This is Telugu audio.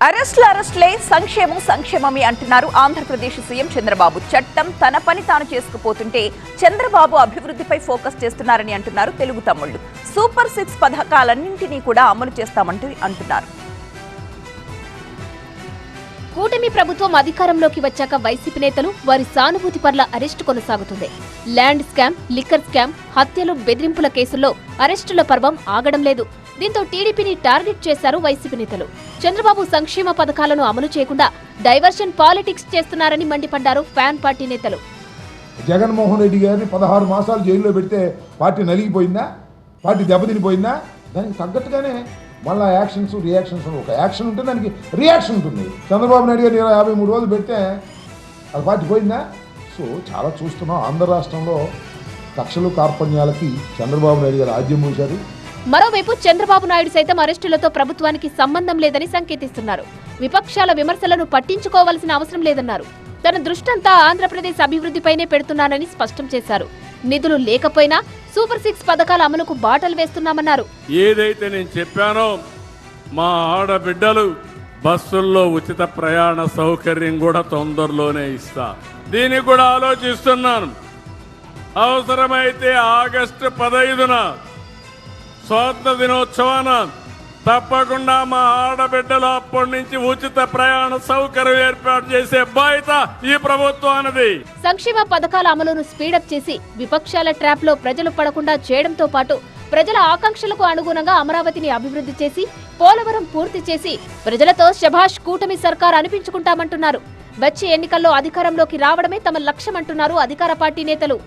అరెస్టులే సంక్షేమం సంక్షేమమే అంటున్నారు ఆంధ్రప్రదేశ్ సీఎం చంద్రబాబు. చట్టం తన పని తాను చేసుకుపోతుంటే చంద్రబాబు అభివృద్ధిపై ఫోకస్ చేస్తున్నారని అంటున్నారు తెలుగు తమ్ముళ్లు. సూపర్ 6 పథకాలన్నింటినీ కూడా అమలు చేస్తామంటూ అంటున్నారు. కూటమి ప్రభుత్వం అధికారంలోకి వచ్చాక వైసీపీ నేతలు వారి సానుభూతి పట్ల అరెస్టు కొనసాగుతుంది. ల్యాండ్ స్కామ్, లిక్కర్ స్కామ్, హత్యలు, బెదిరింపుల కేసుల్లో అరెస్టుల పర్వం ఆగడం లేదు. దీంతో టీడీపీని టార్గెట్ చేశారు వైసీపీ నేతలు. చంద్రబాబు సంక్షేమ పథకాలను అమలు చేయకుండా డైవర్షన్ పాలిటిక్స్ చేస్తున్నారని మండిపడ్డారు ఫ్యాన్ పార్టీ నేతలు. జగన్మోహన్ రెడ్డి గారిని 16 మాసాలు జైల్లో పెడితే పార్టీ నలిగిపోయిందా? పార్టీ దెబ్బతినిపోయిందా? దానికి తగ్గట్టుగానే మళ్ళీ యాక్షన్స్ రియాక్షన్స్. ఒక యాక్షన్ ఉంటే దానికి రియాక్షన్ ఉంటుంది. చంద్రబాబు నాయుడు గారు 53 రోజులు పెడితే అది పార్టీ పోయిందా? సో చాలా చూస్తున్నాం. ఆంధ్ర రాష్ట్రంలో కక్షలు కార్పణ్యాలకి చంద్రబాబు నాయుడు గారు ఆద్యం మూశారు. మరోవైపు చంద్రబాబు నాయుడు సైతం అరెస్టులతో ప్రభుత్వానికి సంబంధం లేదని సంకేతిస్తున్నారు. విపక్షాల విమర్శలను పట్టించుకోవాల్సిన అవసరం లేదన్నారు. తన దృష్టంతా ఆంధ్రప్రదేశ్ అభివృద్ధిపైనే పెడుతున్నానని స్పష్టం చేశారు. నిధులు లేకపోయినా సూపర్ 6 పథకాల అమలుకు బాటలు వేస్తున్నామన్నారు. ఏదైతే నేను చెప్పానో మా ఆడబిడ్డలు బస్సుల్లో ఉచిత ప్రయాణ సౌకర్యం కూడా తొందరలోనే ఇస్తా. దీనికి కూడా ఆలోచిస్తున్నాను. అవసరమైతే ఆగస్టు 15న స్వాతంత్ర దినోత్సవాన తప్పకుండా మా ఆడబిడ్డలు అప్పటి నుంచి ఉచిత ప్రయాణ సౌకర్యం ఏర్పాటు చేసే బాధ్యత ఈ ప్రభుత్వానిది. సంక్షేమ పథకాల అమలును స్పీడప్ చేసి విపక్షాల ట్రాప్ లో ప్రజలు పడకుండా చేయడంతో పాటు ప్రజల ఆకాంక్షలకు అనుగుణంగా అమరావతిని అభివృద్ధి చేసి పోలవరం పూర్తి చేసి ప్రజలతో శభాష్ కూటమి సర్కార్ అనిపించుకుంటామంటున్నారు. వచ్చే ఎన్నికల్లో అధికారంలోకి రావడమే తమ లక్ష్యమంటున్నారు అధికార పార్టీ నేతలు.